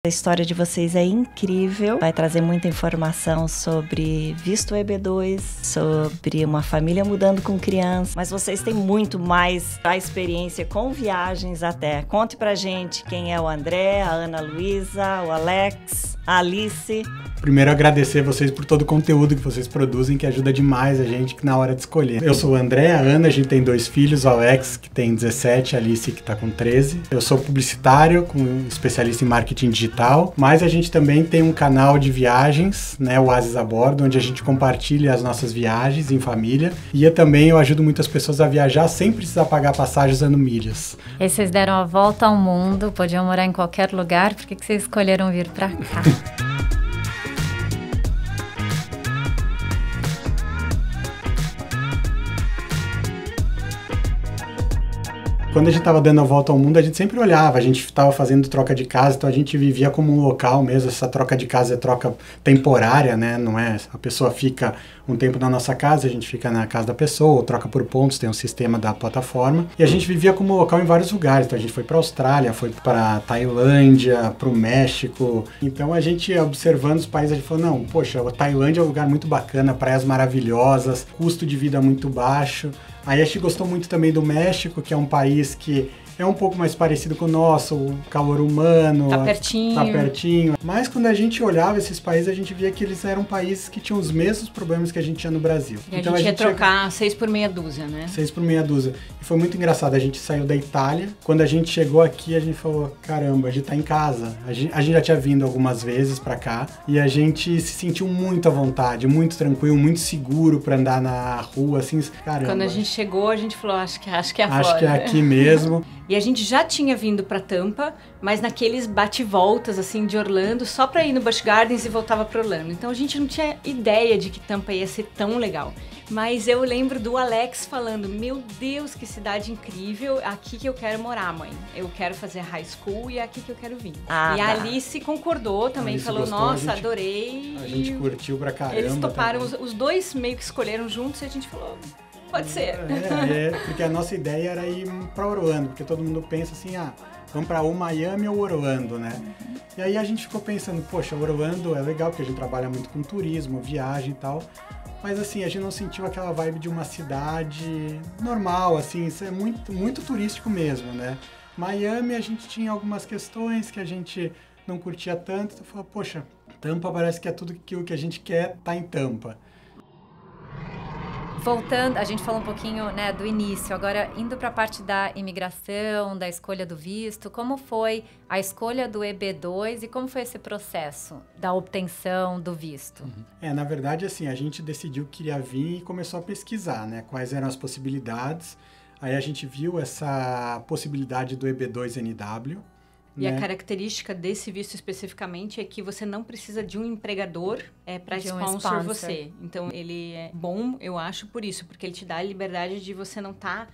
A história de vocês é incrível, vai trazer muita informação sobre visto EB2, sobre uma família mudando com criança, mas vocês têm muito mais a experiência com viagens até. Conte pra gente quem é o André, a Ana Luísa, o Alex, a Alice. Primeiro, agradecer vocês por todo o conteúdo que vocês produzem, que ajuda demais a gente na hora de escolher. Eu sou o André, a Ana, a gente tem 2 filhos, o Alex, que tem 17, a Alice, que está com 13. Eu sou publicitário, especialista em marketing digital, mas a gente também tem um canal de viagens, né, o Oasis a Bordo, onde a gente compartilha as nossas viagens em família. E eu ajudo muitas pessoas a viajar sem precisar pagar passagem usando milhas. E vocês deram a volta ao mundo, podiam morar em qualquer lugar, por que vocês escolheram vir para cá? Quando a gente estava dando a volta ao mundo, a gente sempre olhava, a gente estava fazendo troca de casa, então a gente vivia como um local mesmo. Essa troca de casa é troca temporária, né? Não é? A pessoa fica um tempo na nossa casa, a gente fica na casa da pessoa, ou troca por pontos, tem um sistema da plataforma. E a gente vivia como local em vários lugares. Então a gente foi para a Austrália, foi para Tailândia, para o México. Então a gente, observando os países, a gente falou, não, poxa, a Tailândia é um lugar muito bacana, praias maravilhosas, custo de vida muito baixo. Aí a gente gostou muito também do México, que é um país que é um pouco mais parecido com o nosso, o calor humano. Tá pertinho. Tá pertinho. Mas quando a gente olhava esses países, a gente via que eles eram países que tinham os mesmos problemas que a gente tinha no Brasil. E então a gente ia trocar 6 por meia dúzia, né? 6 por meia dúzia. E foi muito engraçado, a gente saiu da Itália. Quando a gente chegou aqui, a gente falou, caramba, a gente tá em casa. A gente já tinha vindo algumas vezes pra cá. E a gente se sentiu muito à vontade, muito tranquilo, muito seguro pra andar na rua, assim, caramba. Quando a gente chegou, a gente falou, acho que é a Flórida. Acho que é aqui mesmo. E a gente já tinha vindo pra Tampa, mas naqueles bate-voltas, assim, de Orlando, só pra ir no Busch Gardens e voltava pra Orlando. Então a gente não tinha ideia de que Tampa ia ser tão legal. Mas eu lembro do Alex falando, meu Deus, que cidade incrível, aqui que eu quero morar, mãe. Eu quero fazer high school e é aqui que eu quero vir. E a Alice concordou também, falou, gostou, nossa, adorei. A gente curtiu pra caramba. Eles toparam, os dois meio que escolheram juntos e a gente falou... Pode ser. Porque a nossa ideia era ir para Orlando, porque todo mundo pensa assim, vamos para ou Miami ou Orlando, né? E aí a gente ficou pensando, poxa, Orlando é legal, porque a gente trabalha muito com turismo, viagem e tal, mas assim, a gente não sentiu aquela vibe de uma cidade normal, assim, isso é muito, muito turístico mesmo, né? Miami a gente tinha algumas questões que a gente não curtia tanto, então falou, poxa, Tampa parece que é tudo aquilo que a gente quer, tá em Tampa. Voltando, a gente falou um pouquinho, né, do início, agora indo para a parte da imigração, da escolha do visto, como foi a escolha do EB2 e como foi esse processo da obtenção do visto? Na verdade, assim, a gente decidiu que queria vir e começou a pesquisar, né, quais eram as possibilidades. Aí a gente viu essa possibilidade do EB2NW. E a característica desse visto especificamente é que você não precisa de um empregador para sponsor você. Então, ele é bom, eu acho, por isso. Porque ele te dá a liberdade de você não estar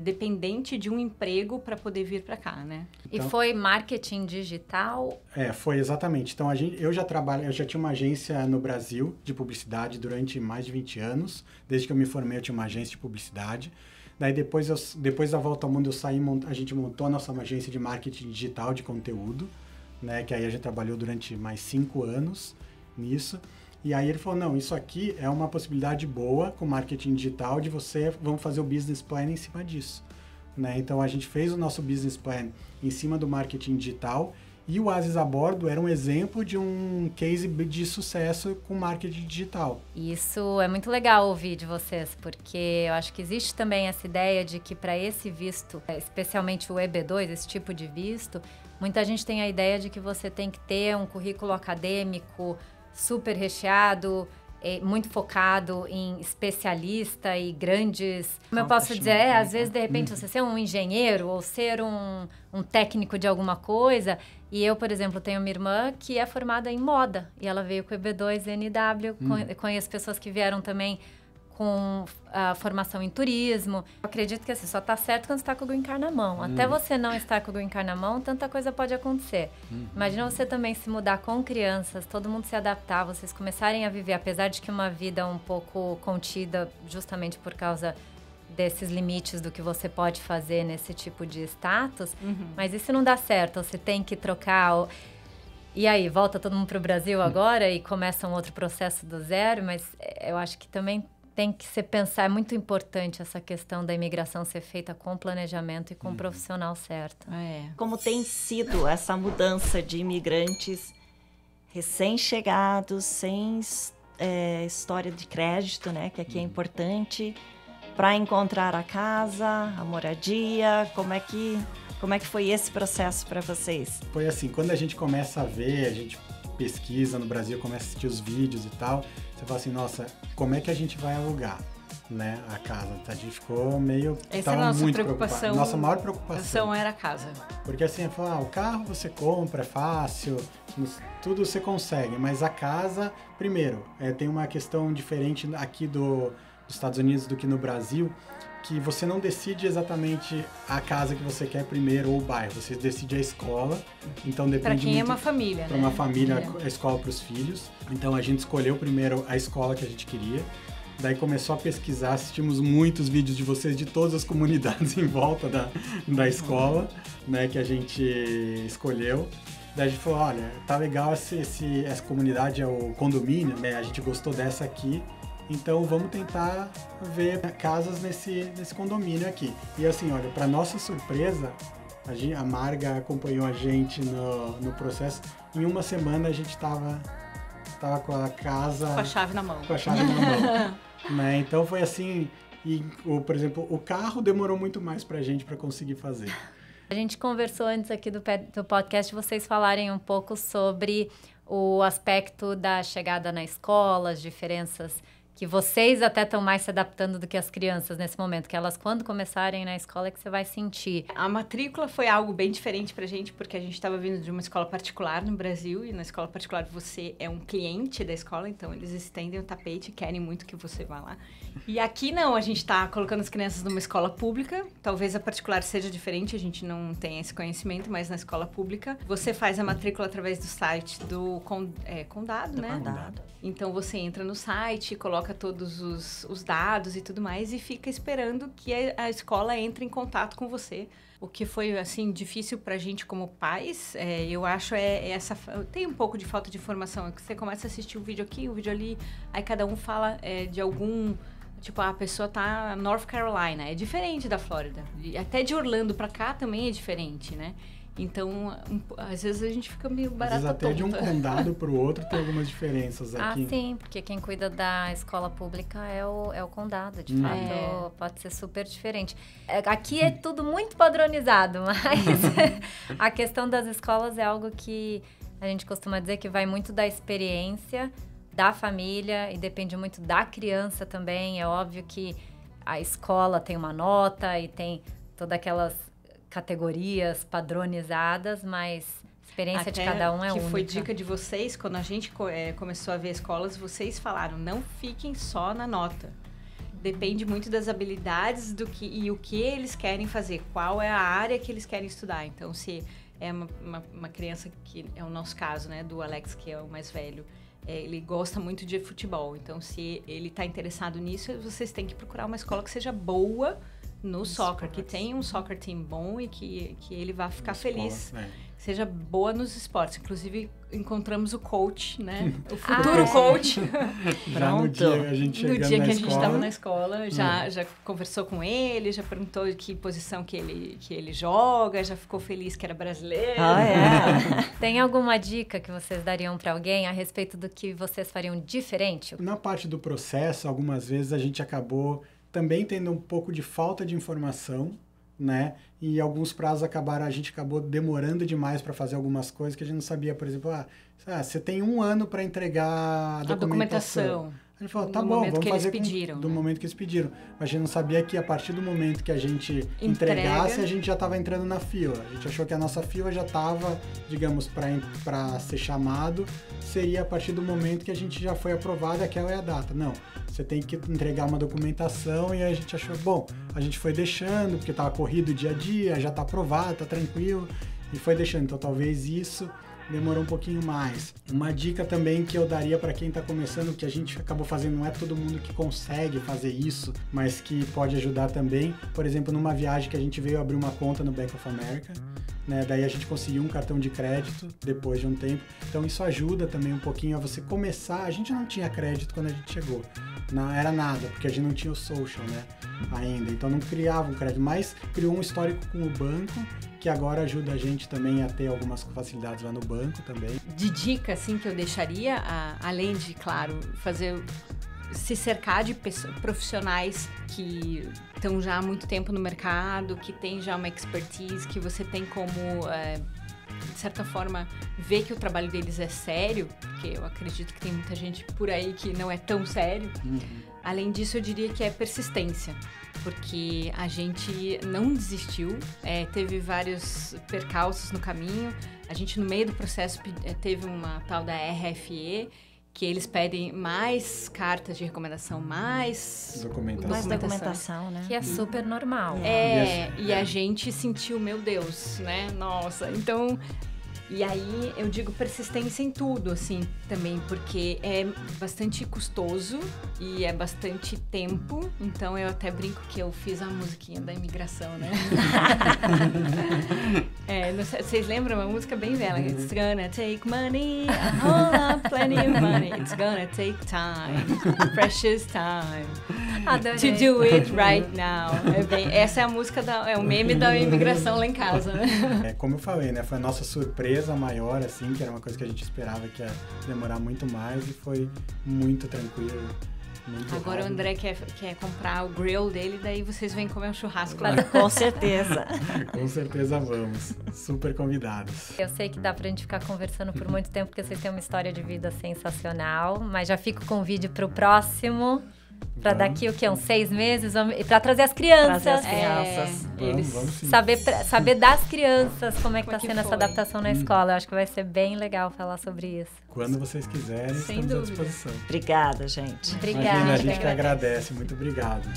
dependente de um emprego para poder vir para cá, né? Então, e foi marketing digital? Foi exatamente. Então, eu já tinha uma agência no Brasil de publicidade durante mais de 20 anos. Desde que eu me formei, eu tinha uma agência de publicidade. Daí, depois da volta ao mundo, eu saí, a gente montou a nossa agência de marketing digital de conteúdo, né? Que aí a gente trabalhou durante mais 5 anos nisso. E aí ele falou, não, isso aqui é uma possibilidade boa com marketing digital vamos fazer o business plan em cima disso, né? Então, a gente fez o nosso business plan em cima do marketing digital. E o Oasis a Bordo era um exemplo de um case de sucesso com marketing digital. Isso é muito legal ouvir de vocês, porque eu acho que existe também essa ideia de que para esse visto, especialmente o EB2, esse tipo de visto, muita gente tem a ideia de que você tem que ter um currículo acadêmico super recheado, muito focado em especialista e grandes... Como eu posso dizer, às vezes, de repente, você ser um engenheiro ou ser um técnico de alguma coisa. E eu, por exemplo, tenho uma irmã que é formada em moda. E ela veio com o EB2NW. Conheço pessoas que vieram também com a formação em turismo. Eu acredito que assim, só tá certo quando você tá com o green card na mão. Até você não estar com o green card na mão, tanta coisa pode acontecer. Imagina você também se mudar com crianças, todo mundo se adaptar, vocês começarem a viver, apesar de que uma vida um pouco contida, justamente por causa desses limites do que você pode fazer nesse tipo de status. Mas e se não dá certo? Você tem que trocar... E aí, volta todo mundo para o Brasil agora e começa um outro processo do zero, mas eu acho que também tem que se pensar, é muito importante essa questão da imigração ser feita com planejamento e com um profissional certo. Como tem sido essa mudança de imigrantes recém-chegados, sem história de crédito, né, que aqui é importante, para encontrar a casa, a moradia, como é que foi esse processo para vocês? Foi assim, quando a gente começa a ver, a gente pesquisa no Brasil, começa a assistir os vídeos e tal, você fala assim, nossa, como é que a gente vai alugar, né, a casa? A gente ficou meio... Essa é a nossa preocupação. Nossa maior preocupação era a casa. Porque assim, o carro você compra, é fácil, tudo você consegue, mas a casa, primeiro, tem uma questão diferente aqui dos Estados Unidos do que no Brasil, que você não decide exatamente a casa que você quer primeiro ou o bairro, você decide a escola, então depende Para quem muito, é uma família, para uma família, a escola para os filhos, então a gente escolheu primeiro a escola que a gente queria, daí começou a pesquisar, assistimos muitos vídeos de vocês de todas as comunidades em volta da escola, né, que a gente escolheu. Daí a gente falou, olha, tá legal essa comunidade, é o condomínio, né, a gente gostou dessa aqui, então vamos tentar ver casas nesse condomínio aqui. E assim, olha, para nossa surpresa, a Marga acompanhou a gente no processo. Em uma semana a gente tava com a casa... Com a chave na mão. Com a chave na mão. Né? Então foi assim, por exemplo, o carro demorou muito mais pra gente para conseguir fazer. A gente conversou antes aqui do podcast, vocês falarem um pouco sobre o aspecto da chegada na escola, as diferenças que vocês até estão mais se adaptando do que as crianças nesse momento, que elas quando começarem na escola é que você vai sentir. A matrícula foi algo bem diferente pra gente, porque a gente estava vindo de uma escola particular no Brasil, e na escola particular você é um cliente da escola, então eles estendem o tapete e querem muito que você vá lá. E aqui não, a gente está colocando as crianças numa escola pública, talvez a particular seja diferente, a gente não tem esse conhecimento, mas na escola pública você faz a matrícula através do site do condado, né? Condado. Então você entra no site, coloca todos os dados e tudo mais e fica esperando que a escola entre em contato com você. O que foi, assim, difícil pra gente como pais, eu acho, tem um pouco de falta de informação. Você começa a assistir um vídeo aqui, um vídeo ali, aí cada um fala de algum... Tipo, a pessoa tá na North Carolina, é diferente da Flórida. Até de Orlando pra cá também é diferente, né? Então, às vezes a gente fica meio barata tonta. Às vezes até de um condado para o outro tem algumas diferenças aqui. Ah, sim, porque quem cuida da escola pública é o condado, de fato, pode ser super diferente. Aqui é tudo muito padronizado, mas a questão das escolas é algo que a gente costuma dizer que vai muito da experiência da família e depende muito da criança também. É óbvio que a escola tem uma nota e tem todas aquelas categorias padronizadas, mas a experiência de cada um é única. Que foi dica de vocês, quando a gente começou a ver escolas, vocês falaram, não fiquem só na nota. Depende muito das habilidades e o que eles querem fazer, qual é a área que eles querem estudar. Então, se é uma criança, que é o nosso caso, né, do Alex, que é o mais velho, ele gosta muito de futebol. Então, se ele está interessado nisso, vocês têm que procurar uma escola que seja boa no soccer, que tenha um soccer team bom e que ele vá ficar feliz. Seja boa nos esportes. Inclusive, encontramos o coach, né? O futuro coach. Já no dia a gente chegando na escola. No dia que a gente estava na escola, já conversou com ele, já perguntou que posição que ele joga, já ficou feliz que era brasileiro. Tem alguma dica que vocês dariam para alguém a respeito do que vocês fariam diferente? Na parte do processo, algumas vezes a gente acabou também tendo um pouco de falta de informação, né? E alguns prazos a gente acabou demorando demais para fazer algumas coisas que a gente não sabia. Por exemplo, você tem 1 ano para entregar a documentação. A gente falou, tá bom, vamos fazer do momento que eles pediram. Mas a gente não sabia que a partir do momento que a gente entregasse, a gente já estava entrando na fila. A gente achou que a nossa fila já estava, digamos, para ser chamado, seria a partir do momento que a gente já foi aprovado, aquela é a data. Não, você tem que entregar uma documentação e a gente achou, bom, a gente foi deixando, porque estava corrido dia a dia, já está aprovado, está tranquilo, e foi deixando. Então talvez isso demorou um pouquinho mais. Uma dica também que eu daria para quem está começando, que a gente acabou fazendo, não é todo mundo que consegue fazer isso, mas que pode ajudar também. Por exemplo, numa viagem que a gente veio abrir uma conta no Bank of America, né? Daí a gente conseguiu um cartão de crédito depois de um tempo. Então isso ajuda também um pouquinho a você começar. A gente não tinha crédito quando a gente chegou. Não era nada, porque a gente não tinha o social, né? Ainda. Então não criava um crédito, mas criou um histórico com o banco, que agora ajuda a gente também a ter algumas facilidades lá no banco também. De dica, assim, que eu deixaria, além de, claro, se cercar de profissionais que estão já há muito tempo no mercado, que tem já uma expertise, que você tem como, de certa forma, ver que o trabalho deles é sério, porque eu acredito que tem muita gente por aí que não é tão sério. Além disso, eu diria que é persistência, porque a gente não desistiu, teve vários percalços no caminho. A gente, no meio do processo, teve uma tal da RFE, que eles pedem mais cartas de recomendação, mais documentação, né? Que é super normal. E a gente sentiu, meu Deus, né? Nossa, então... E aí eu digo persistência em tudo, assim, também, porque é bastante custoso e é bastante tempo. Então eu até brinco que eu fiz a musiquinha da imigração, né? Não sei, vocês lembram? Uma música bem velha. It's gonna take money, a whole lot, plenty of money. It's gonna take time, precious time. Adorei. To do it right now. Essa é a música, é o meme da imigração lá em casa, né? Como eu falei, né? Foi a nossa surpresa maior, assim, que era uma coisa que a gente esperava que ia demorar muito mais e foi muito tranquilo. Muito Agora rápido. O André quer comprar o grill dele, daí vocês vêm comer um churrasco lá. Com certeza. Com certeza vamos. Super convidados. Eu sei que dá pra gente ficar conversando por muito tempo, porque vocês têm uma história de vida sensacional, mas já fico com o vídeo pro próximo. Pra daqui, uns 6 meses, pra trazer as crianças. Trazer as crianças. Vamos sim. Saber das crianças como é que tá que sendo essa foi? adaptação na escola. Eu acho que vai ser bem legal falar sobre isso. Quando vocês quiserem, Sem estamos à dúvida. disposição. Obrigada, gente. Obrigada. Imagina, a gente que agradece. Muito obrigado.